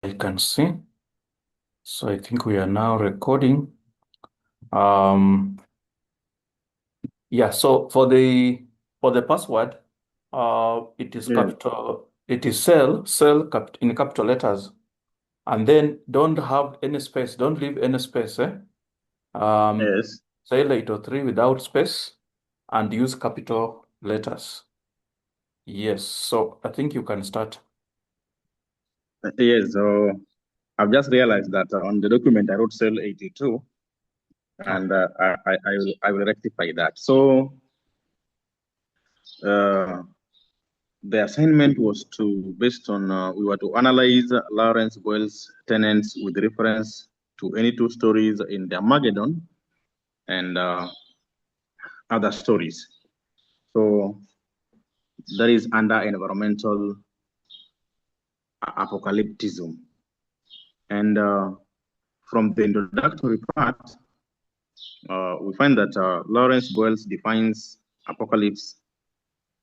I can see. So I think we are now recording. Um, yeah, so for the password, it is Yes, capital, it is cell in capital letters. And then don't have any space, don't leave any space, eh? Um, yes, cell 803 without space and use capital letters. Yes, so I think you can start. yes. So I've just realized that on the document I wrote cell 82, Oh, and I will rectify that. So uh, the assignment was to based on we were to analyze Lawrence Buell's tenets with reference to any two stories in the Armageddon and other stories. So that is under environmental apocalypticism, and from the introductory part. We find that Lawrence Wells defines apocalypse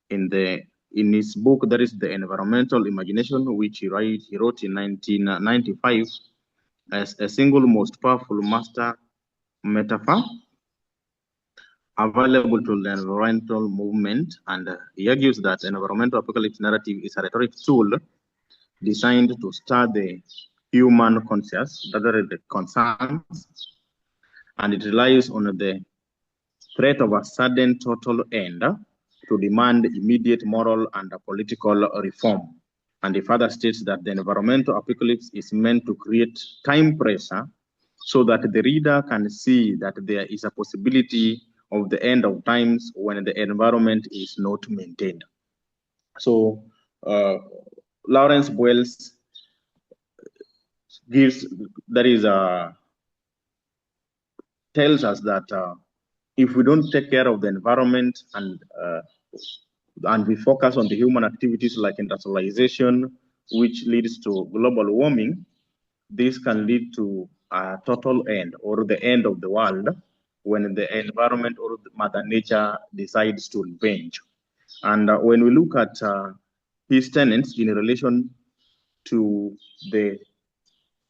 in the in his book that is the environmental imagination, which he wrote in 1995 as a single most powerful master metaphor available to the environmental movement, and he argues that environmental apocalypse narrative is a rhetoric tool designed to stir the human conscience, rather the concerns, and it relies on the threat of a sudden total end to demand immediate moral and political reform. And he further states that the environmental apocalypse is meant to create time pressure so that the reader can see that there is a possibility of the end of times when the environment is not maintained. So, uh, Lawrence Wells gives that is tells us that if we don't take care of the environment and we focus on the human activities like industrialization, which leads to global warming, this can lead to a total end or the end of the world when the environment or Mother Nature decides to revenge. And when we look at his tenets in relation to the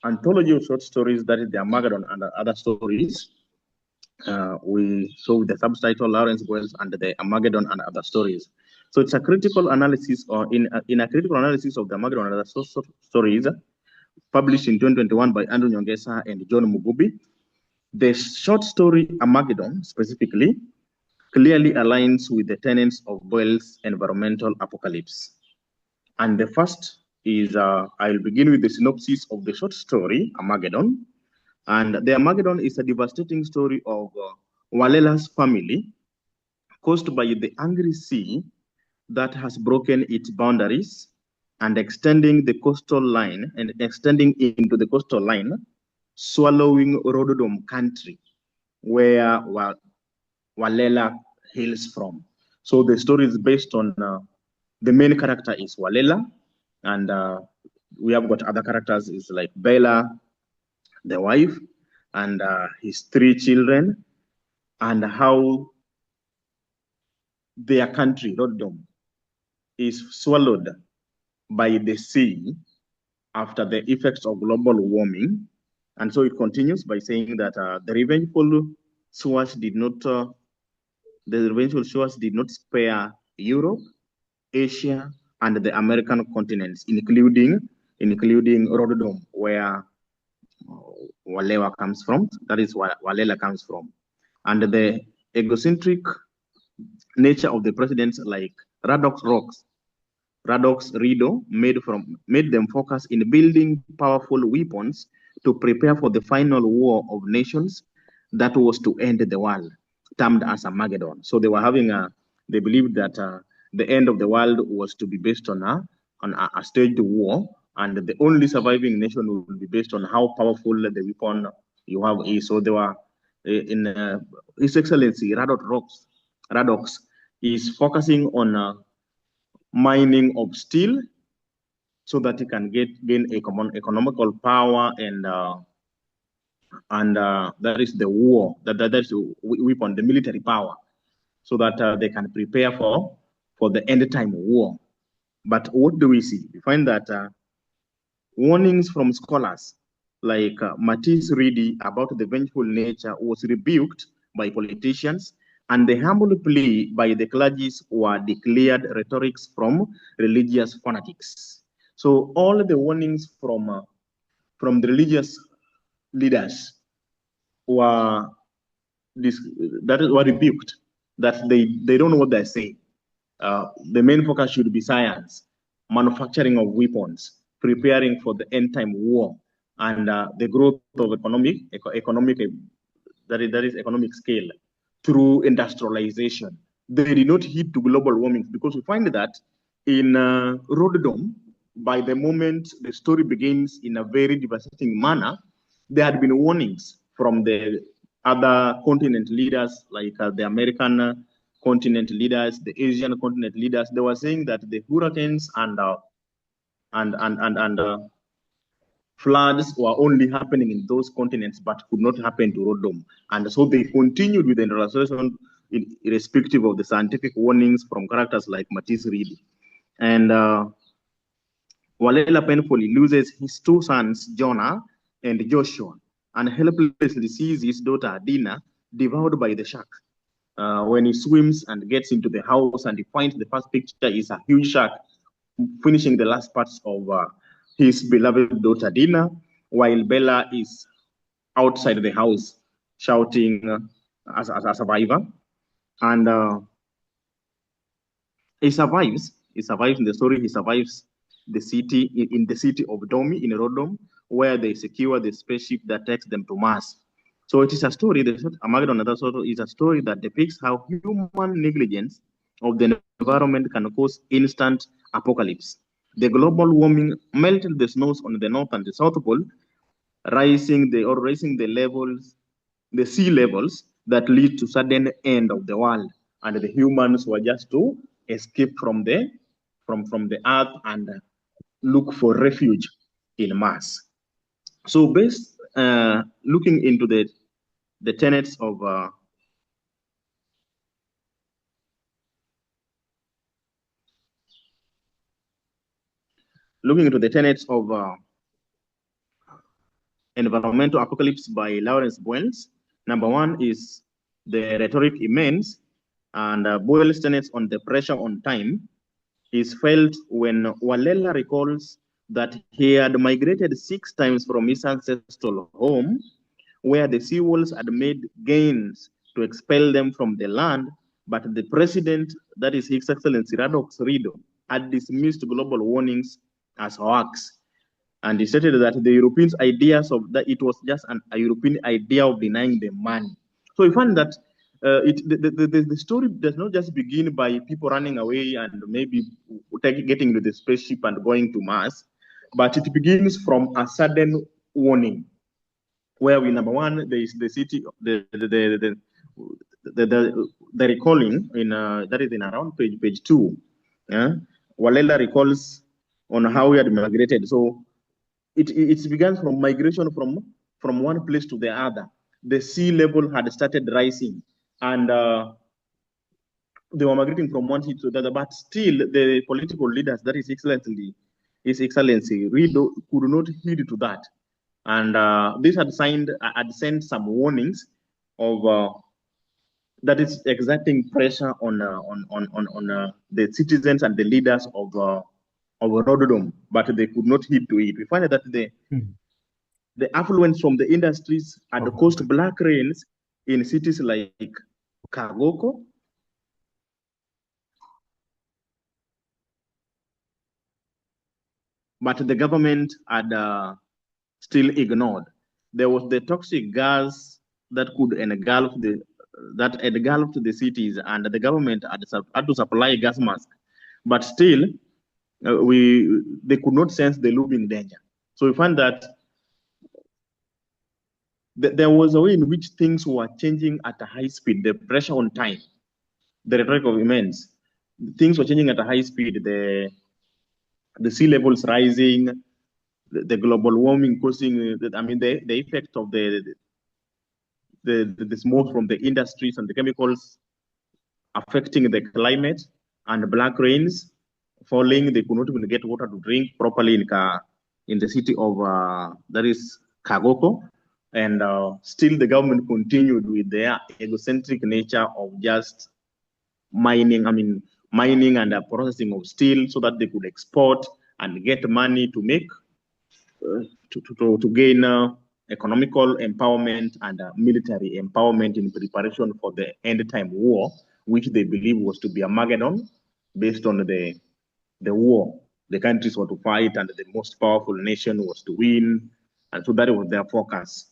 anthology of short stories, that is the Armageddon and other stories, we saw the subtitle Lawrence Wells and the Armageddon and other stories. So it's a critical analysis, or in a critical analysis of the Armageddon and other stories, published in 2021 by Andrew Nyongesa and John Mugubi. The short story Armageddon specifically clearly aligns with the tenets of Buell's environmental apocalypse. And the first is I'll begin with the synopsis of the short story Armageddon. And the Armageddon is a devastating story of Walela's family caused by the angry sea that has broken its boundaries and extending into the coastal line, swallowing Rododom country, where Walela hails from. So the story is based on the main character is Walela, and we have got other characters is like Bella, the wife, and his three children, and how their country, Rododom, is swallowed by the sea after the effects of global warming. And so it continues by saying that the revengeful shores did not spare Europe, Asia, and the American continents, including Rododom, where Walewa comes from. That is where Walela comes from. And the egocentric nature of the presidents like Radox Rocks Radox Rido made them focus in building powerful weapons to prepare for the final war of nations that was to end the world, termed as Armageddon. So they believed that the end of the world was to be based on a staged war, and the only surviving nation will be based on how powerful the weapon you have is. So they were in His Excellency Radox is focusing on mining of steel so that he can gain economical power and that is the war that is weapon the military power so that they can prepare for the end time war. But what do we see? We find that Warnings from scholars like Matisse Reedy about the vengeful nature was rebuked by politicians, and the humble plea by the clergies were declared rhetorics from religious fanatics. So all the warnings from the religious leaders were were rebuked, that they don't know what they're saying. The main focus should be science, manufacturing of weapons, preparing for the end time war, and the growth of economic that is economic scale through industrialization. They did not hit to global warming because we find that in Rotterdam, by the moment the story begins in a very devastating manner, there had been warnings from the other continent leaders, like the American continent leaders, the Asian continent leaders. They were saying that the hurricanes and floods were only happening in those continents, but could not happen to Rotterdam. And so they continued with the industrialization, irrespective of the scientific warnings from characters like Matisse Reedy. And Walela painfully loses his two sons, Jonah and Joshua, and helplessly sees his daughter, Dina, devoured by the shark. When he swims and gets into the house and he finds the first picture is a huge shark finishing the last parts of his beloved daughter Dina, while Bella is outside the house shouting as a survivor. And he survives. He survives in the story. He survives the city in the city of Domi in Rodom, where they secure the spaceship that takes them to Mars. So it is a story. Armageddon is a story that depicts how human negligence of the environment can cause instant apocalypse. The global warming melted the snows on the north and the south pole, raising the levels, the sea levels that lead to sudden end of the world, and the humans were just to escape from the earth and look for refuge in Mars. So, based looking into the tenets of Environmental Apocalypse by Lawrence Buell. Number one is the rhetoric immense, and Buell's tenets on the pressure on time is felt when Walela recalls that he had migrated 6 times from his ancestral home, where the sea wolves had made gains to expel them from the land, but the president, that is His Excellency Radox Rido, had dismissed global warnings as hoax. And he stated that the Europeans' ideas of that it was just a European idea of denying them money. So we find that the story does not just begin by people running away and maybe getting to the spaceship and going to Mars, but it begins from a sudden warning, where we number one there is the city the recalling in that is in around page 2. Walela recalls on how he had migrated. So it began from migration from one place to the other. The sea level had started rising, and they were migrating from one city to the other. But still, the political leaders, that is His Excellency, really could not heed to that, and this had sent some warnings of that is exerting pressure on the citizens and the leaders of Rotterdam, but they could not heed to it. We find that the affluence from the industries had caused black rains in cities like Kagoko, but the government had still ignored. There was the toxic gas that could engulfed the cities, and the government had to supply gas masks, but still they could not sense the looming danger. So we find that there was a way in which things were changing at a high speed. The pressure on time, the rhetoric of immense, things were changing at a high speed. The sea levels rising, the global warming causing, the effect of the smoke from the industries and the chemicals affecting the climate, and black rains falling. They could not even get water to drink properly in in the city of that is Kagoko, and still the government continued with their egocentric nature of just mining. I mean, mining and processing of steel so that they could export and get money to make to gain economical empowerment and military empowerment in preparation for the end time war, which they believe was to be Armageddon, based on the war the countries were to fight and the most powerful nation was to win. And so that was their focus.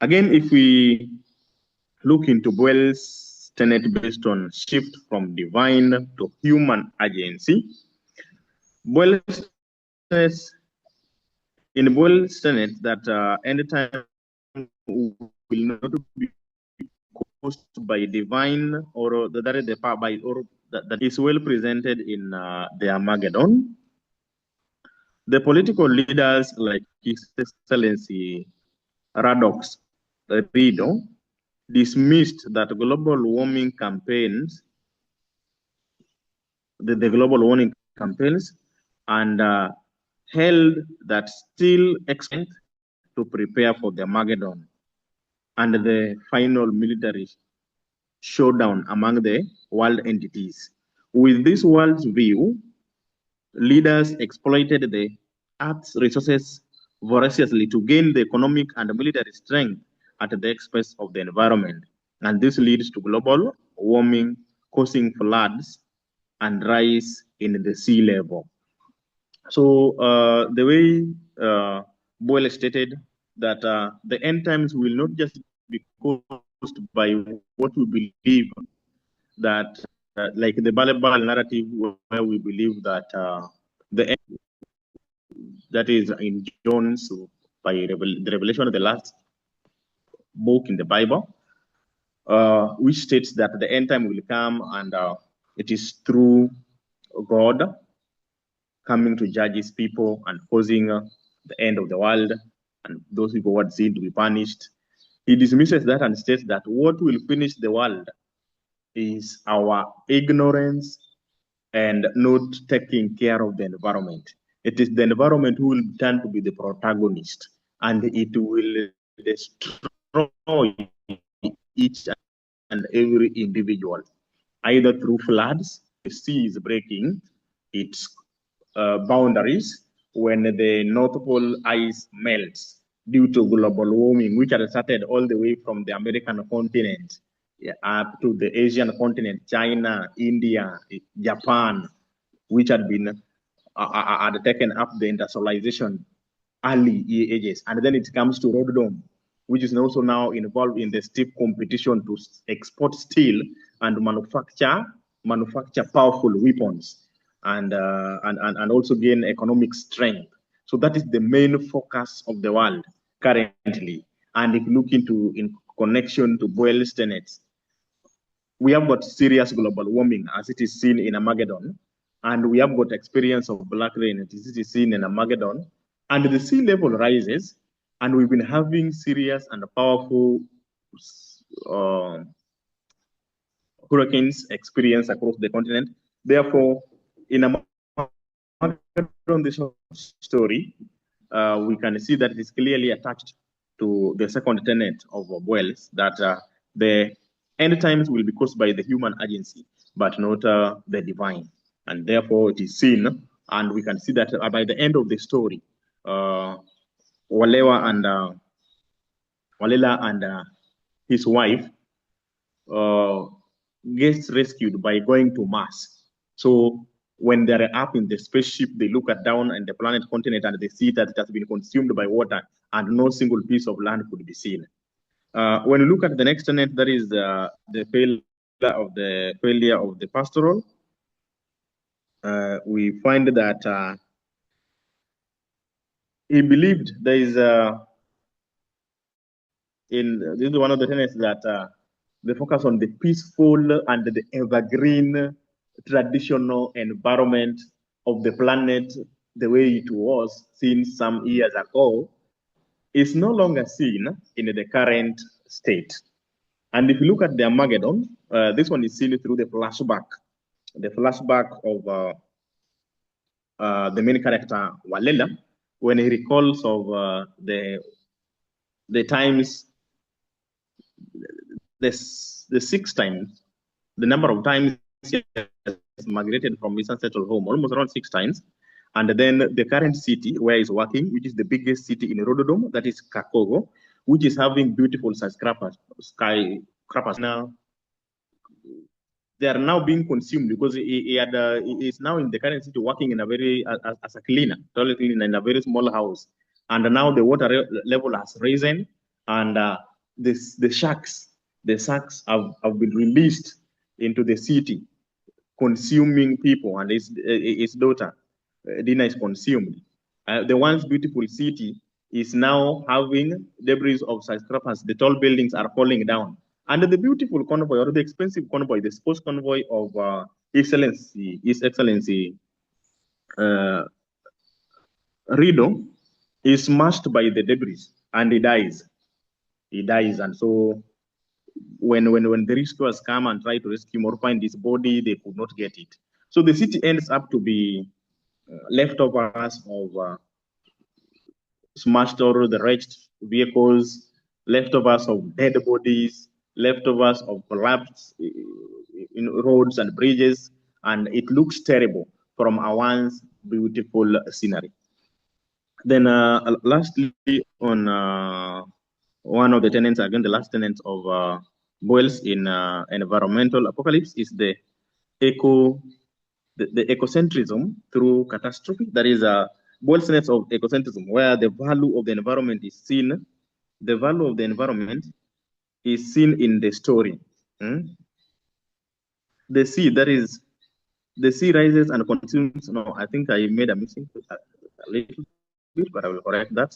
Again, if we look into Buell's tenet based on shift from divine to human agency, Buell's in Buell's tenet that anytime will not be caused by divine or that is the power by or that is well presented in the Armageddon. The political leaders like His Excellency Radox Rido dismissed that global warming campaigns, the global warming campaigns, and held that still expect to prepare for the Armageddon and the final military showdown among the world entities. With this world's view, leaders exploited the Earth's resources voraciously to gain the economic and military strength at the expense of the environment. And this leads to global warming, causing floods and rise in the sea level. So the way Buell stated that the end times will not just be caused by what we believe that, like the Bible narrative, where we believe that the end, that is in John's by the revelation of the last book in the Bible, which states that the end time will come and it is through God coming to judge his people and causing the end of the world and those people who had sinned to be punished. He dismisses that and states that what will finish the world is our ignorance and not taking care of the environment. It is the environment who will turn to be the protagonist, and it will destroy each and every individual, either through floods, the sea is breaking its boundaries when the North Pole ice melts due to global warming, which had started all the way from the American continent up to the Asian continent, China, India, Japan, which had been had taken up the industrialization early ages. And then it comes to Rotterdam, which is also now involved in the stiff competition to export steel and manufacture powerful weapons and also gain economic strength. So that is the main focus of the world currently. And if you look into in connection to Buell's tenets, we have got serious global warming as it is seen in Armageddon, and we have got experience of black rain as it is seen in Armageddon, and the sea level rises, and we've been having serious and powerful hurricanes experience across the continent. Therefore, in Armageddon, this story, we can see that it is clearly attached to the second tenet of Buell's, that the end times will be caused by the human agency, but not the divine. And therefore, it is seen, and we can see that by the end of the story, Walela and his wife gets rescued by going to Mars. So when they're up in the spaceship, they look at down and the planet continent and they see that it has been consumed by water and no single piece of land could be seen. When you look at the next tenet, that is the failure of the pastoral, we find that he believed there is this is one of the tenets that they focus on the peaceful and the evergreen traditional environment of the planet the way it was seen some years ago is no longer seen in the current state. And if you look at the Armageddon, this one is seen through the flashback of the main character, Walela, when he recalls of the times, the 6 times, the number of times he has migrated from his ancestral home, almost around 6 times. And then the current city where he's working, which is the biggest city in Rododom, that is Kakogo, which is having beautiful skyscrapers now. They are now being consumed because he is now in the current city working in a very as a cleaner, toilet cleaner in a very small house, and now the water level has risen, and the sharks have been released into the city, consuming people, and his daughter Dina is consumed. The once beautiful city is now having debris of skyscrapers. The tall buildings are falling down. And the beautiful convoy, or the expensive convoy, the sports convoy of His Excellency Rido, is smashed by the debris, and he dies. He dies, and so when the rescuers come and try to rescue him or find his body, they could not get it. So the city ends up to be leftovers of smashed or the wrecked vehicles, leftovers of dead bodies, leftovers of collapsed roads and bridges, and it looks terrible from a once beautiful scenery. Then lastly, on one of the tenants, again, the last tenant of Buell's in environmental apocalypse is the ecocentrism through catastrophe. That is a Buell's tenets of ecocentrism, where the value of the environment is seen. The value of the environment is seen in the story. The sea, that is, the sea rises and consumes. No, I think I made a mistake a little bit, but I will correct that.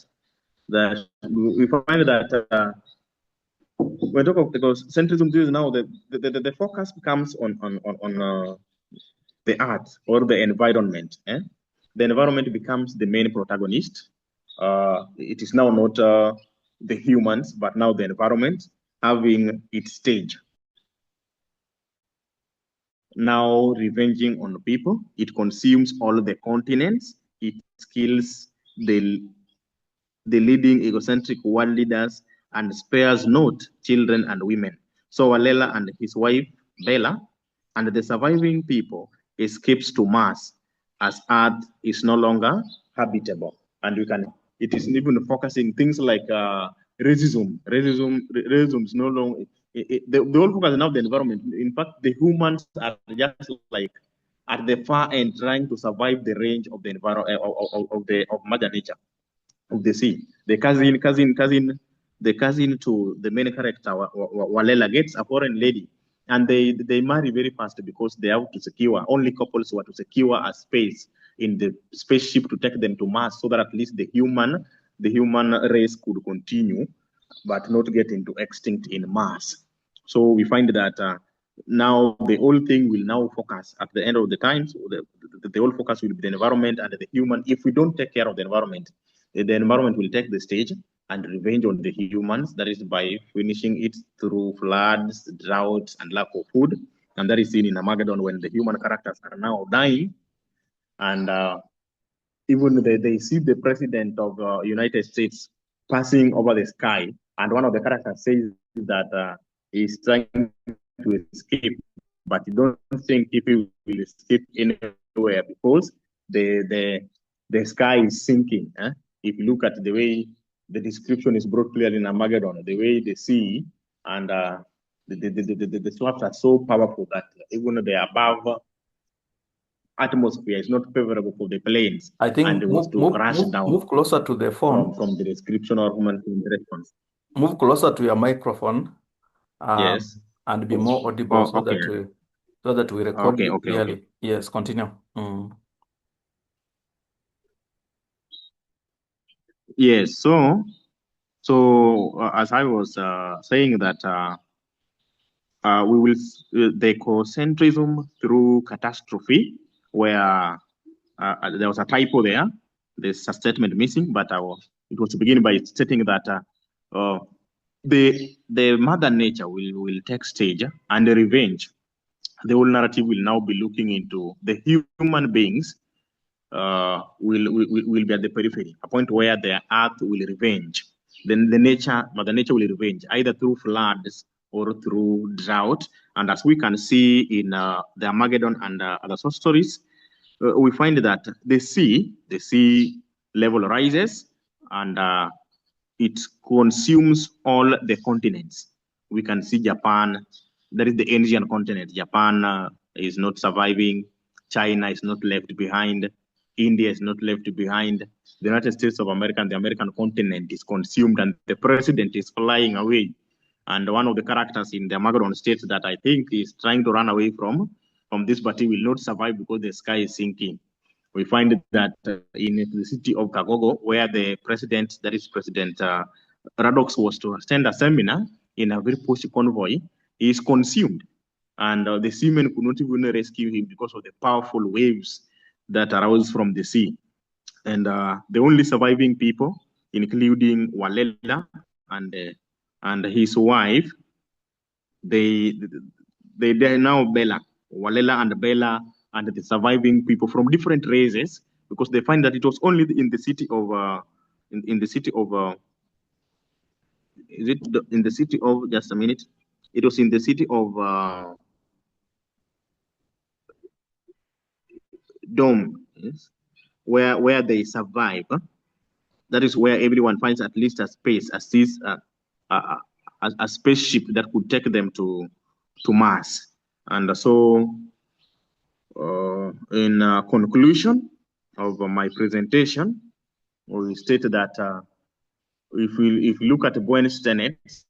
That we find that when we talk of ecocentrism, this is now the focus becomes on the earth or the environment. The environment becomes the main protagonist. It is now not the humans, but now the environment having its stage. Now revenging on people, it consumes all the continents, it kills the leading egocentric world leaders and spares not children and women. So Walela and his wife, Bella, and the surviving people escapes to Mars as Earth is no longer habitable. And it is even focusing things like racism. Racism is no longer, the whole focus is now the environment. In fact, the humans are just like at the far end trying to survive the range of the environment of Mother Nature, of the sea. The cousin to the main character, Walela, gets a foreign lady, and they marry very fast because they have to secure, only couples were to secure a space in the spaceship to take them to Mars, so that at least the human race could continue, but not get into extinct in Mars. So we find that now the whole thing will now focus at the end of the time. So the whole focus will be the environment and the human. If we don't take care of the environment will take the stage and revenge on the humans. That is by finishing it through floods, droughts, and lack of food. And that is seen in Armaggeddon when the human characters are now dying. And even they see the president of United States passing over the sky. And one of the characters says that he's trying to escape, but you don't think if he will escape anywhere because the sky is sinking. If you look at the way the description is brought clearly in Armageddon, the way the sea and the swaps are so powerful that even the above atmosphere is not favorable for the planes. I think and move closer to the phone. From the description of human interactions. Move closer to your microphone. Yes. And be more audible so that we record you clearly. Okay. Yes, continue. Yes, so as I was saying that we will the ecocentrism through catastrophe, where there was a typo there. There's a statement missing, but it was to begin by stating that the mother nature will take stage, and the revenge, the whole narrative will now be looking into the human beings will be at the periphery, a point where the earth will revenge. Then Mother Nature will revenge either through floods or through drought. And as we can see in the Armageddon and other source stories, we find that the sea level rises and it consumes all the continents. We can see Japan, that is the Asian continent. Japan is not surviving. China is not left behind. India is not left behind. The United States of America and the American continent is consumed, and the president is flying away. And one of the characters in the Armageddon states that I think is trying to run away from this, but he will not survive because the sky is sinking. We find that in the city of Kagogo, where the president, that is President Radox, was to attend a seminar in a very pushy convoy, he is consumed. And the seamen could not even rescue him because of the powerful waves that arose from the sea. And the only surviving people, including Walela and his wife, they now Bella, Walela and Bella, and the surviving people from different races, because they find that it was only in the city of in the city of is it in the city of, just a minute, it was in the city of Dome, yes, where they survive. That is where everyone finds at least a space, a spaceship that could take them to Mars. And so in conclusion of my presentation, we state that if we look at Buell's tenets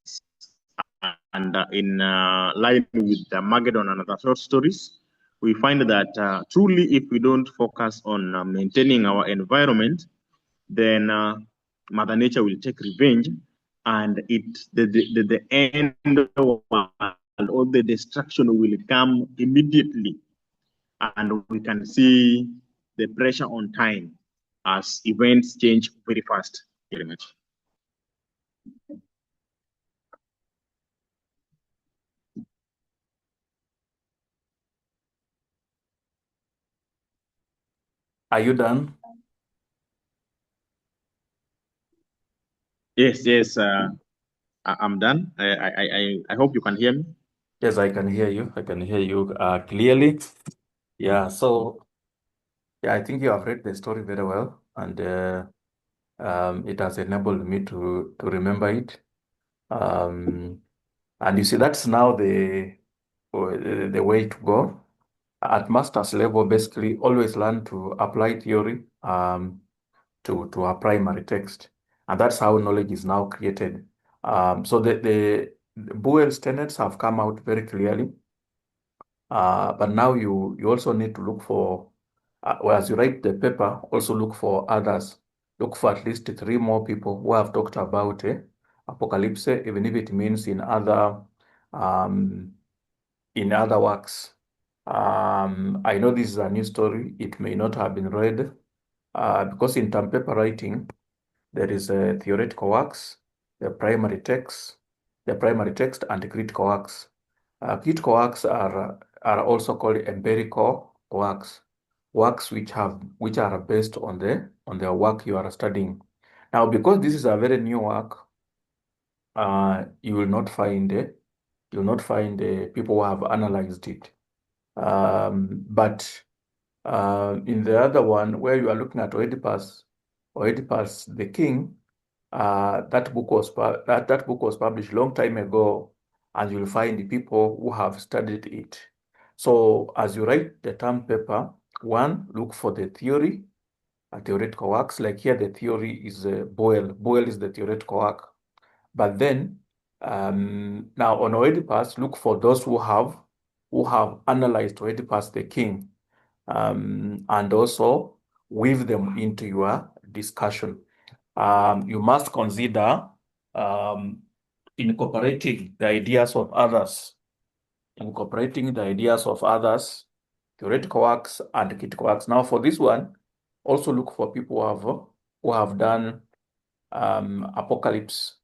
and in line with the Armageddon and other short stories, we find that truly, if we don't focus on maintaining our environment, then Mother Nature will take revenge, and the end of all the destruction will come immediately. And we can see the pressure on time as events change very fast. Very much. Are you done? Yes, I'm done. I hope you can hear me. Yes, I can hear you. I can hear you clearly. Yeah, so yeah, I think you have read the story very well, and it has enabled me to remember it. And you see, that's now the way to go. At master's level, basically, always learn to apply theory to a primary text, and that's how knowledge is now created. So the Buell's tenets have come out very clearly. But now you also need to look for, well, as you write the paper, also look for others. Look for at least three more people who have talked about apocalypse, even if it means um, in other works. I know this is a new story. It may not have been read because in term paper writing, there is a theoretical works, the primary text, and the critical works. Critical works are also called empirical works, works which are based on the work you are studying. Now, because this is a very new work, you will not find people who have analyzed it. But in the other one, where you are looking at Oedipus the King, that book was published long time ago, and you'll find people who have studied it. So as you write the term paper, one, look for the theory, theoretical works. Like here, the theory is Buell. Buell is the theoretical work. But then now on Oedipus, look for those who have analyzed Oedipus the King, and also weave them into your discussion. You must consider incorporating the ideas of others, theoretical works and critical works. Now, for this one, also look for people who have done apocalypse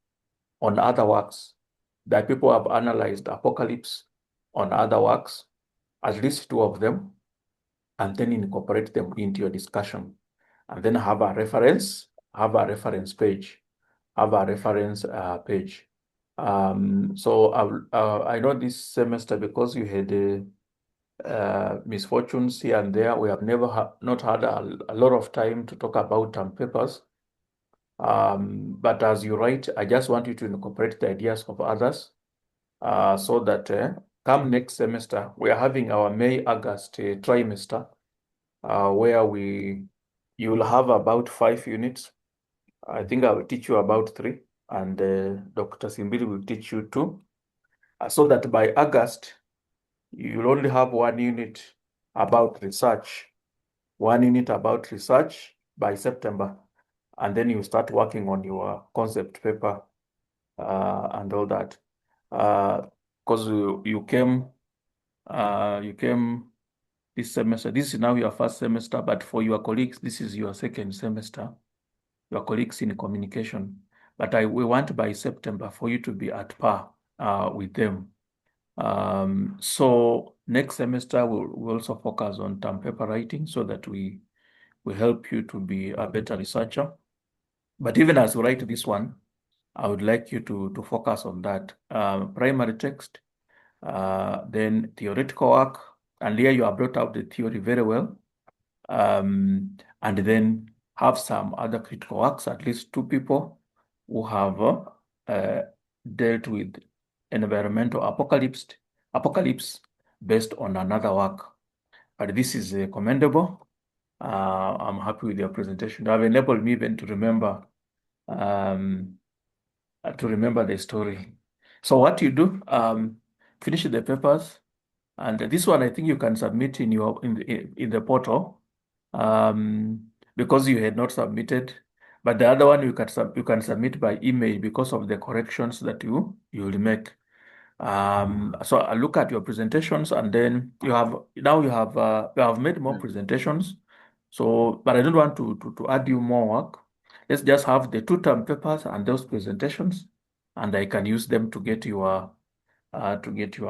on other works. That people have analyzed apocalypse on other works, at least two of them. and then incorporate them into your discussion. And then have a reference page, have a reference page. So I know this semester, because you had misfortunes here and there, we have not had a lot of time to talk about term papers. But as you write, I just want you to incorporate the ideas of others, so that come next semester, we are having our May-August trimester, where you will have about 5 units. I think I will teach you about 3, and Dr. Simbili will teach you 2, so that by August, you'll only have 1 unit about research, 1 unit about research by September, and then you start working on your concept paper and all that. Because you came this semester. This is now your first semester, but for your colleagues, this is your second semester. Your colleagues in communication. But we want by September for you to be at par with them. So next semester, we'll also focus on term paper writing, so that we help you to be a better researcher. But even as we write this one, I would like you to focus on that. Primary text, then theoretical work, and here you have brought out the theory very well. And then have some other critical works, at least 2 people who have dealt with environmental apocalypse based on another work. But this is commendable. I'm happy with your presentation. You have enabled me even to remember the story. So what you do, finish the papers, and this one I think you can submit in the portal, because you had not submitted. But the other one you can submit by email because of the corrections that you will make. So I look at your presentations, and then you have made more presentations. So, but I don't want to add you more work. Let's just have the 2 term papers and those presentations, and I can use them to get your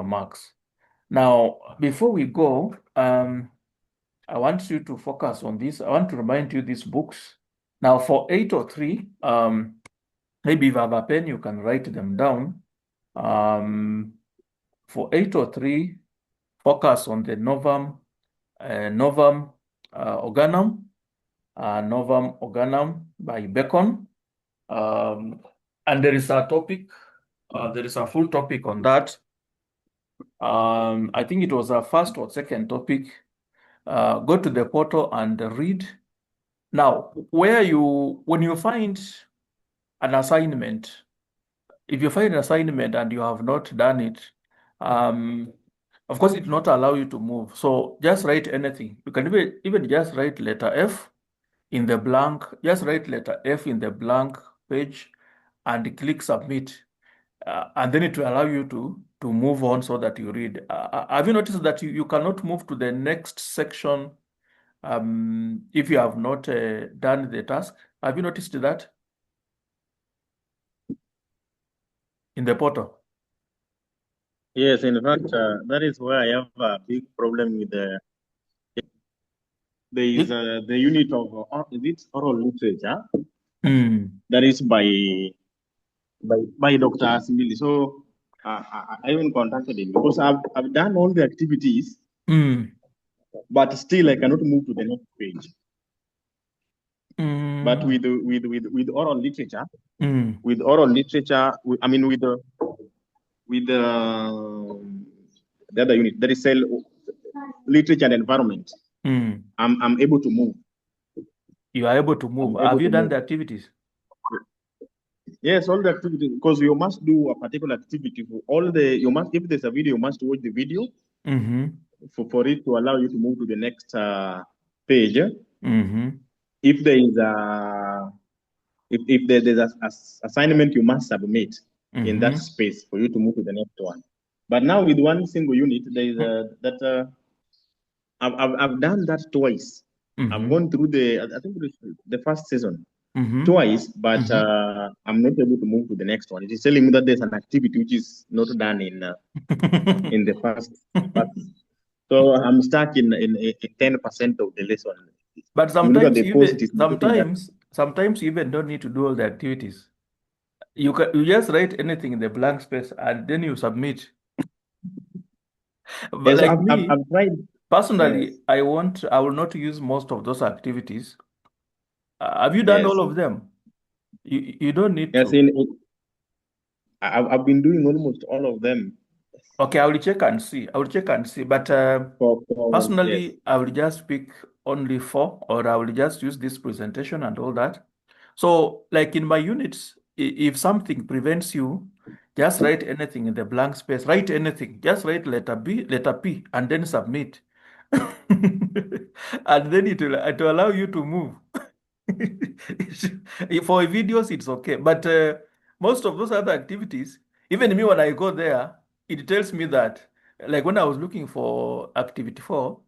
marks. Now, before we go, I want you to focus on this. I want to remind you these books. Now, for 803, maybe if you have a pen, you can write them down. For 803, focus on the Novum Organum, Novum Organum by Bacon. And there is a topic, there is a full topic on that. I think it was a first or second topic. Go to the portal and read. Now, when you find an assignment, if you find an assignment and you have not done it, of course, it will not allow you to move. So just write anything. You can even just write letter F in the blank. Just write letter F in the blank page and click submit. And then it will allow you to move on so that you read. Have you noticed that you cannot move to the next section if you have not done the task? Have you noticed that in the portal? Yes, in fact, that is where I have a big problem with the the unit of is it oral literature that is by Dr. Asimili. So I even contacted him because I've done all the activities, but still I cannot move to the next page. But with oral literature, I mean with the other unit, that is cell literature and environment. I'm able to move. You are able to move. Have you done the activities? Yes, all the activities, because you must do a particular activity for all the, you must, if there's a video, you must watch the video for it to allow you to move to the next page. If there is if there's a assignment, you must submit in that space for you to move to the next one. But now with one single unit, there is that I've done that twice. I've gone through I think the first season twice, but I'm not able to move to the next one. It is telling me that there's an activity which is not done in the first. So I'm stuck in 10% of the lesson. But You look at sometimes the post, even it's indicating that sometimes you even don't need to do all the activities. You just write anything in the blank space and then you submit. But yes, like me, I've tried. Yes, personally, I will not use most of those activities. Have you done all yes, of them? You don't need yes. to. I've been doing almost all of them Okay, I will check and see. I will check and see. But for yes, personally, I will just pick only four, or I will just use this presentation and all that. So, like in my units, if something prevents you, just write anything in the blank space. Write anything. Just write letter B, letter P, and then submit. And then it will allow you to move. For videos, it's okay. But most of those other activities, even me when I go there, it tells me that, like when I was looking for activity four,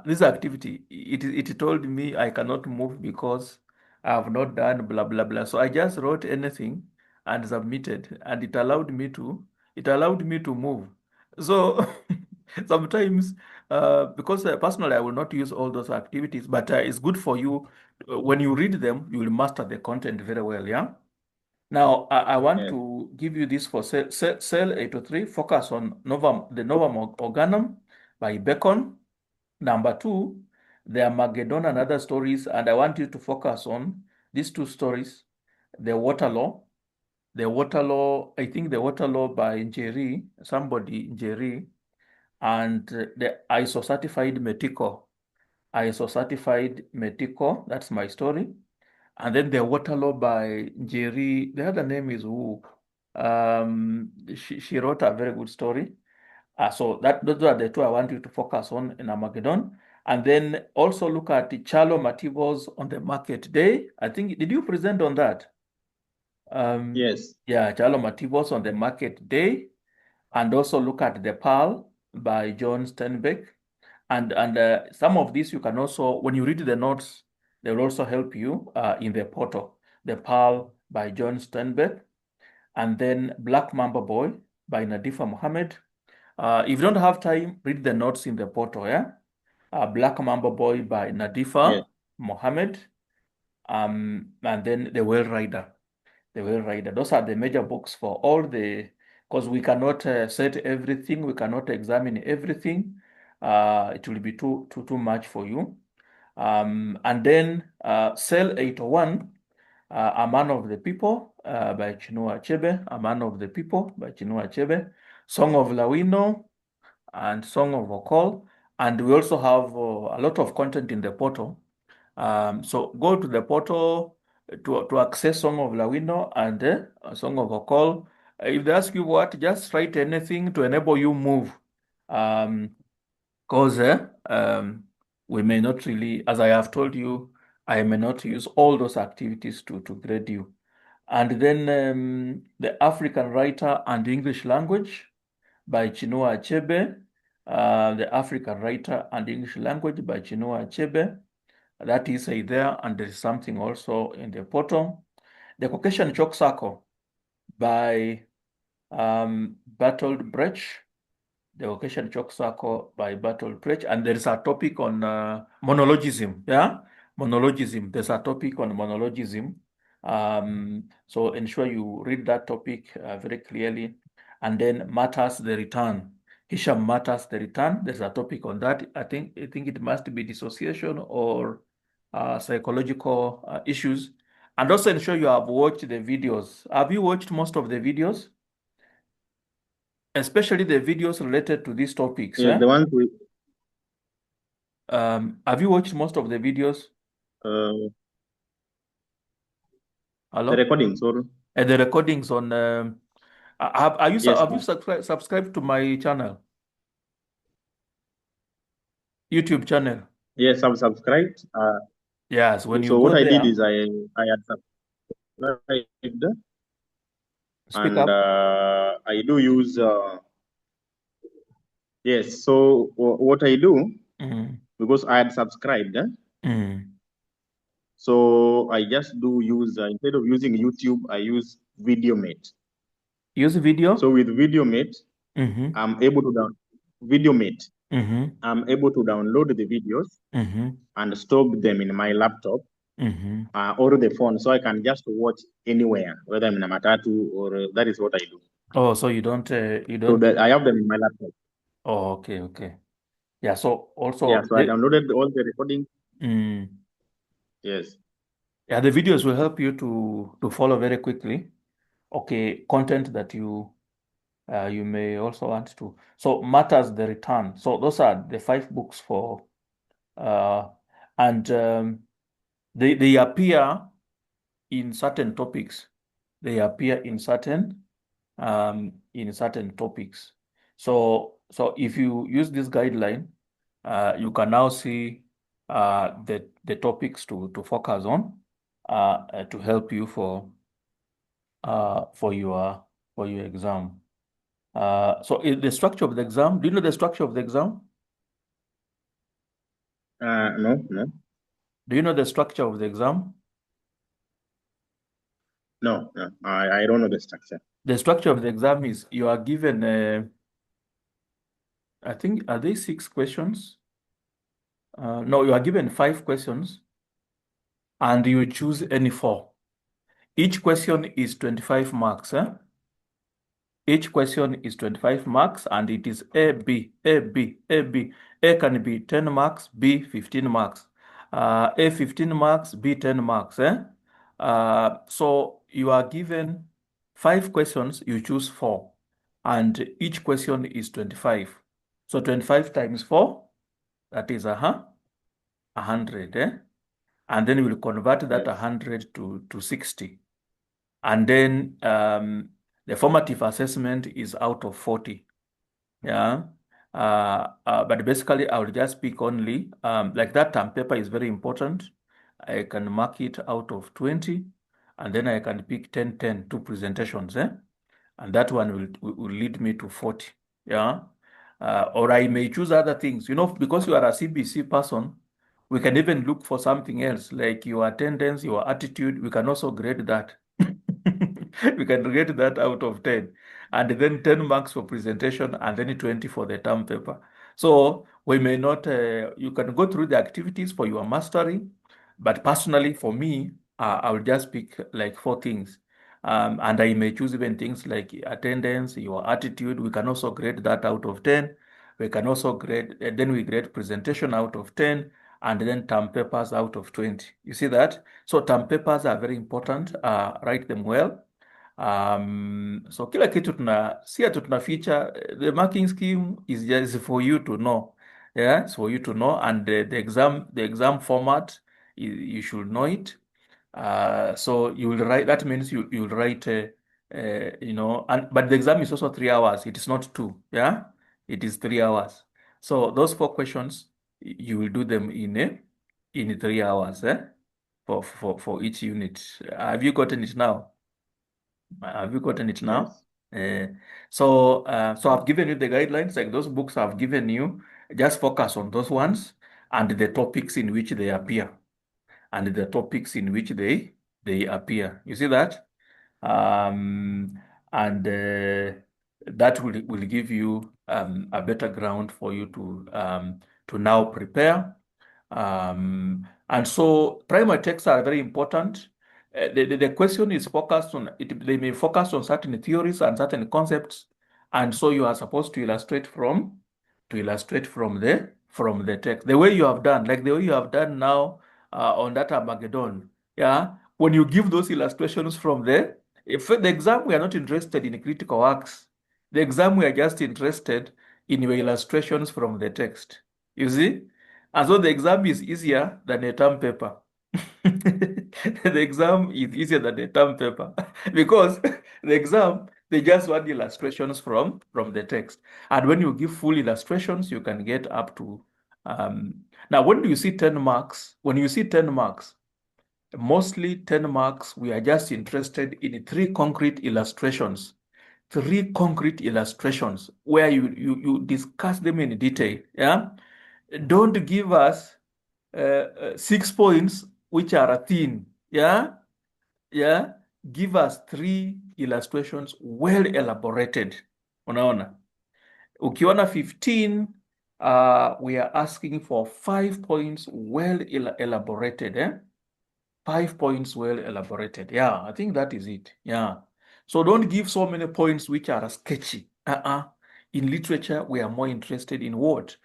this activity, it told me I cannot move because I have not done blah blah blah. So I just wrote anything and submitted, and it allowed me to move. So sometimes, because personally I will not use all those activities, but it's good for you when you read them, you will master the content very well. Yeah. Now I want yes, to give you this for cell 803. Focus on the Novum Organum by Bacon. Number two, the Armageddon and other stories, and I want you to focus on these two stories, the water law, I think the water law by Jerry, somebody Jerry, and the ISO-certified Metico. ISO-certified Metico, that's my story. And then the water law by Jerry, the other name is who? She wrote a very good story. So those are the two I want you to focus on in Armageddon. And then also look at the Charlo Mativos on the market day. I think, did you present on that? Um, yes, yeah, Charlo Mativos on the market day. And also look at the Pearl by John Steinbeck. And some of these you can also, when you read the notes, they will also help you in the portal. The Pearl by John Steinbeck. And then Black Mamba Boy by Nadifa Mohammed. If you don't have time, read the notes in the portal, yeah? Black Mamba Boy by yes, Nadifa Mohammed, and then The Whale Rider. The Whale Rider. Those are the major books for all the, because we cannot set everything, we cannot examine everything. It will be too much for you. And then Cell 801, A Man of the People by Chinua Achebe, A Man of the People by Chinua Achebe, Song of Lawino, and Song of Okol. And we also have a lot of content in the portal. So go to the portal to access Song of Lawino and Song of Okol. If they ask you what, just write anything to enable you move. Because we may not really, as I have told you, I may not use all those activities to grade you. And then the African Writer and English Language by Chinua Achebe, The African Writer and English Language by Chinua Achebe. That is there, and there is something also in the portal. The Caucasian Chalk Circle by Bertolt Brecht. The Caucasian Chalk Circle by Bertolt Brecht. And there is a topic on monologism. Yeah, monologism. There's a topic on monologism. So ensure you read that topic very clearly. And then Matters the Return. Hisham Matters the Return. There's a topic on that. I think it must be dissociation or psychological issues. And also ensure you have watched the videos. Have you watched most of the videos? Especially the videos related to these topics. yes. The ones with Have you watched most of the videos? uh, the Hello? recordings, or And the recordings on yes, have you subscribed to my channel, YouTube channel? yes, I've subscribed. Yes, when you So go what I did there, is I had subscribed, speak and up. I do use yes. So what I do, Mm, because I had subscribed, mm. so I just do use instead of using YouTube, I use VideoMate. Use video. So with VideoMate, Mm-hmm. I'm able to down. video mate. Mm-hmm. I'm able to download the videos Mm-hmm. and store them in my laptop Mm-hmm. or the phone, so I can just watch anywhere, whether I'm in a matatu or that is what I do. Oh, so you So don't. that I have them in my laptop. Oh, okay, okay. Yeah. So Yeah, also so I downloaded all the recordings. mm, Yes. yeah, the videos will help you to follow very quickly. Okay, content that you may also want to. So matters the return. So those are the five books for uh and they appear in certain topics. They appear in certain topics. So if you use this guideline, you can now see the topics to focus on to help you uh, for your for your exam. The structure of the exam. Do you know the structure of the exam? No, no, Do you know the structure of the exam? no, no. I don't know the structure. The structure of the exam is you are given, I think, are they six questions? No, you are given five questions and you choose any four. Each question is 25 marks. Each question is 25 marks and it is A, B, A, B, A, B. A can be 10 marks, B 15 marks. A 15 marks, B 10 marks. So you are given five questions, you choose four. And each question is 25. So 25 times 4, that is 100. And then we'll convert that Yes. 100 to 60. And then the formative assessment is out of 40. Yeah. But basically, I will just pick only, like that term paper is very important. I can mark it out of 20, and then I can pick 10, 10, two presentations. And that one will lead me to 40. Yeah. Or I may choose other things. Because you are a CBC person, we can even look for something else, like your attendance, your attitude. We can also grade that. We can grade that out of 10. And then 10 marks for presentation, and then 20 for the term paper. So we may not, you can go through the activities for your mastery, but personally, for me, I will just pick like four things. And I may choose even things like attendance, your attitude. We can also grade that out of 10. We can also grade, then we grade presentation out of 10, and then term papers out of 20. You see that? So term papers are very important. Write them well. So kila kitu si ati tuna feature. The marking scheme is just for you to know. Yeah, it's for you to know. And the exam format, you should know it. So you will write, that means you'll write, but the exam is also 3 hours. It is not two. Yeah, it is 3 hours. So those four questions, you will do them in 3 hours, for each unit. Have you gotten it now? Have you gotten it now? Yes. Uh, so I've given you the guidelines, like those books I've given you. Just focus on those ones and the topics in which they appear, and the topics in which they appear. You see that? And that will give you a better ground for you to now prepare. And so primary texts are very important. The question is focused on it. They may focus on certain theories and certain concepts, and so you are supposed to illustrate from the text. The way you have done, like the way you have done now on that Armageddon. Yeah, when you give those illustrations from there, if the exam we are not interested in critical works, the exam we are just interested in your illustrations from the text. You see? And so the exam is easier than a term paper. The exam is easier than a term paper because the exam, they just want illustrations from the text. And when you give full illustrations, you can get up to now when do you see 10 marks? When you see 10 marks, mostly 10 marks, we are just interested in three concrete illustrations. Three concrete illustrations where you discuss them in detail. Yeah. Don't give us 6 points which are thin. Yeah. Yeah. Give us three illustrations well elaborated. Unaona? Ukiona 15, we are asking for 5 points well elaborated, eh? 5 points well elaborated. Yeah, I think that is it. Yeah. So don't give so many points which are sketchy. In literature, we are more interested in what?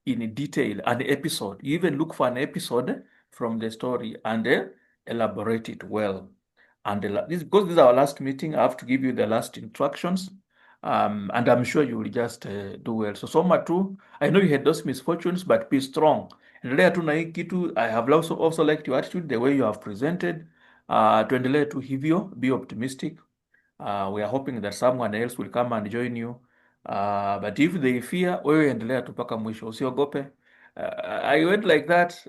In detail, an episode. You even look for an episode from the story and elaborate it well. And this, because this is our last meeting, I have to give you the last instructions. And I'm sure you will just do well. So Soma too, I know you had those misfortunes, but be strong. Endelea tu na hii kitu. I have also liked your attitude, the way you have presented. Tuendelee tu hivyo, be optimistic. We are hoping that someone else will come and join you. But if they fear, wewe endelea tu mpaka mwisho, usiogope. I went like that.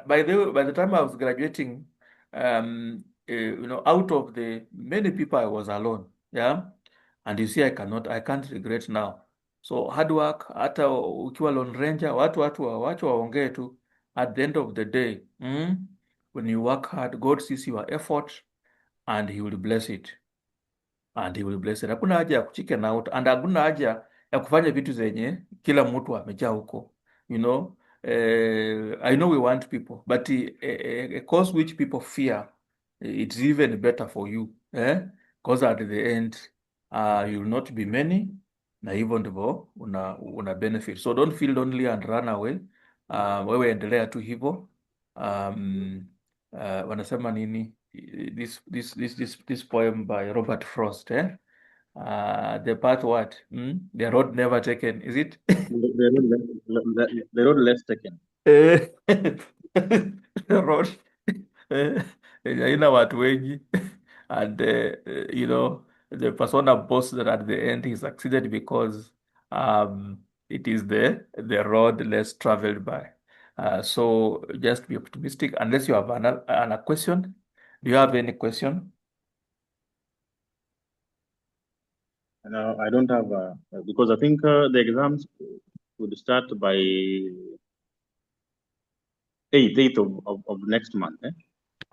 By the time I was graduating, out of the many people, I was alone. Yeah, and you see, I can't regret now. So hard work, hata ukiwa lone ranger, watu waongee tu. At the end of the day, when you work hard, God sees your effort and He will bless it. And he will bless it. Hakuna haja ya kuchicken out and hakuna haja ya kufanya vitu zenye kila mtu amejaa huko. You know, I know we want people, but a cause which people fear, it's even better for you. Because at the end, you will not be many, na hivyo ndivyo una benefit. So don't feel lonely and run away. Wewe endelea tu hivyo. Wanasema nini? This poem by Robert Frost, eh? The part what? The road never taken, is it? The road less taken. The road haina watu wengi and the persona boasts that at the end he succeeded because it is the road less traveled by. So just be optimistic unless you have a question. Do you have any question? No, I don't have because I think the exams would start by 8th of next month. Eh?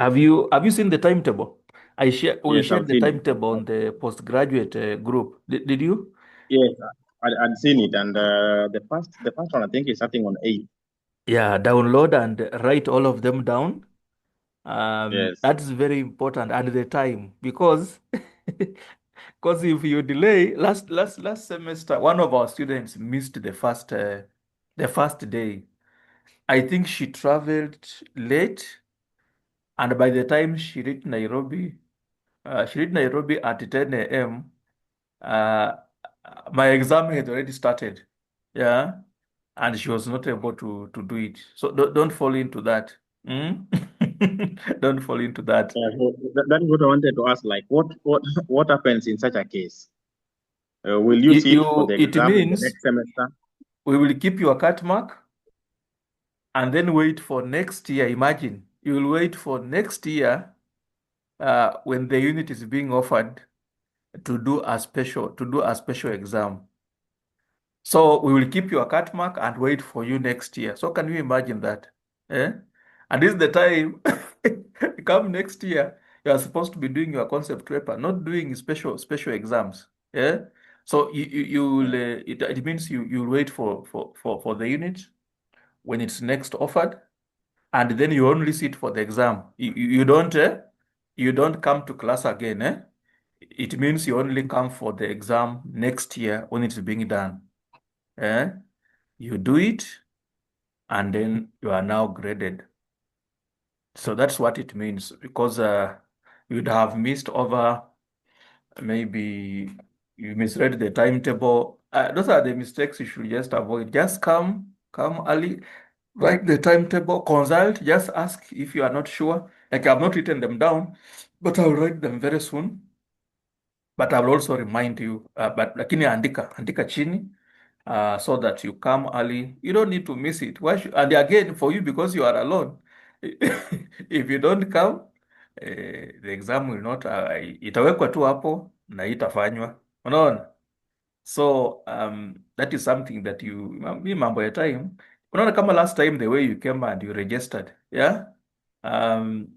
Have you seen the timetable? We Yes, shared I've the seen it. timetable on the postgraduate group. Did you? Yes, I'd seen it, and the first one I think is starting on 8th. Yeah, download and write all of them down. Yes. That's very important, and the time because because if you delay last semester, one of our students missed the first day. I think she traveled late, and by the time she reached Nairobi at 10 a.m. Uh, my exam had already started. Yeah, and she was not able to do it. So don't fall into that. Mm? Don't fall into that. So that is what I wanted to ask. Like, what happens in such a case? Will you sit for the It exam in the means next semester? we will keep your cut mark and then wait for next year. Imagine you will wait for next year when the unit is being offered to do a special exam. So we will keep your cut mark and wait for you next year. So can you imagine that? Eh? And this is the time. Come next year, you are supposed to be doing your concept paper, not doing special exams. Yeah. So you will Yeah. it means you'll wait for the unit when it's next offered, and then you only sit for the exam. You don't come to class again. It means you only come for the exam next year when it's being done. Eh? You do it, and then you are now graded. So that's what it means because you'd have missed over, maybe you misread the timetable. Those are the mistakes you should just avoid. Just come early, write the timetable, consult, just ask if you are not sure. Like I've not written them down, but I'll write them very soon. But I will also remind you, but lakini andika chini, so that you come early. You don't need to miss it. And again, for you, because you are alone, if you don't come, the exam will not, itawekwa tu hapo na itafanywa. Unaona? So that is something that mi mambo ya time. Unaona kama last time the way you came and you registered, yeah?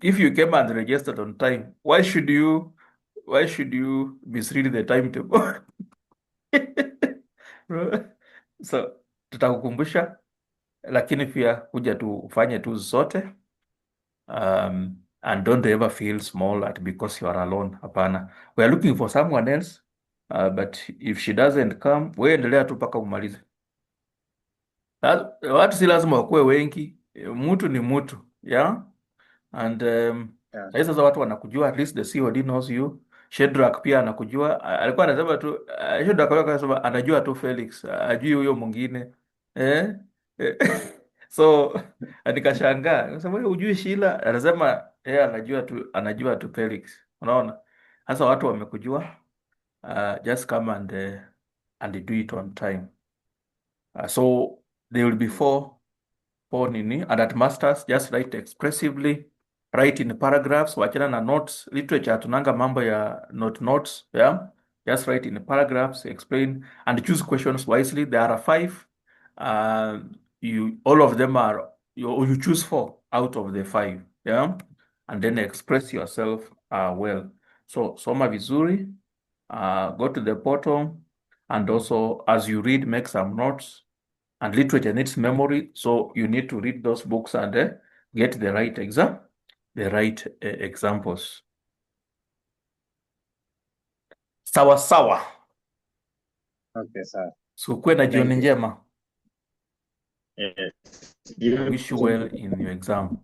If you came and registered on time, why should you misread the timetable? So tutakukumbusha, lakini pia kuja tu ufanye tu zote. And don't ever feel small at because you are alone. Hapana, we are looking for someone else, but if she doesn't come, we endelea tu mpaka umalize. Watu si lazima wakuwe wengi, mtu ni mtu, yeah. And Yeah. sasa sasa watu wanakujua, at least the COD knows you. Shedrack pia anakujua. Alikuwa anasema tu Shedrack alikuwa anasema anajua tu Felix, ajui huyo mwingine eh? Eh, so nikashangaa, nasema wewe hujui Sheila? Anasema yeye anajua tu Felix. Unaona, sasa watu wamekujua, just come and do it on time. So there will be four nini, and at masters just write expressively, write in paragraphs, wachana na notes. Literature tunanga mambo ya notes, yeah. Just write in paragraphs, explain and choose questions wisely. There are five. You all of them are you choose four out of the five, yeah, and then express yourself well. So soma vizuri, go to the portal, and also as you read, make some notes. And literature needs memory, so you need to read those books and get the right examples. Sawa sawa. Okay, sir. So kuwe na jioni Thank you. njema. Yes. You Wish you well in your exam.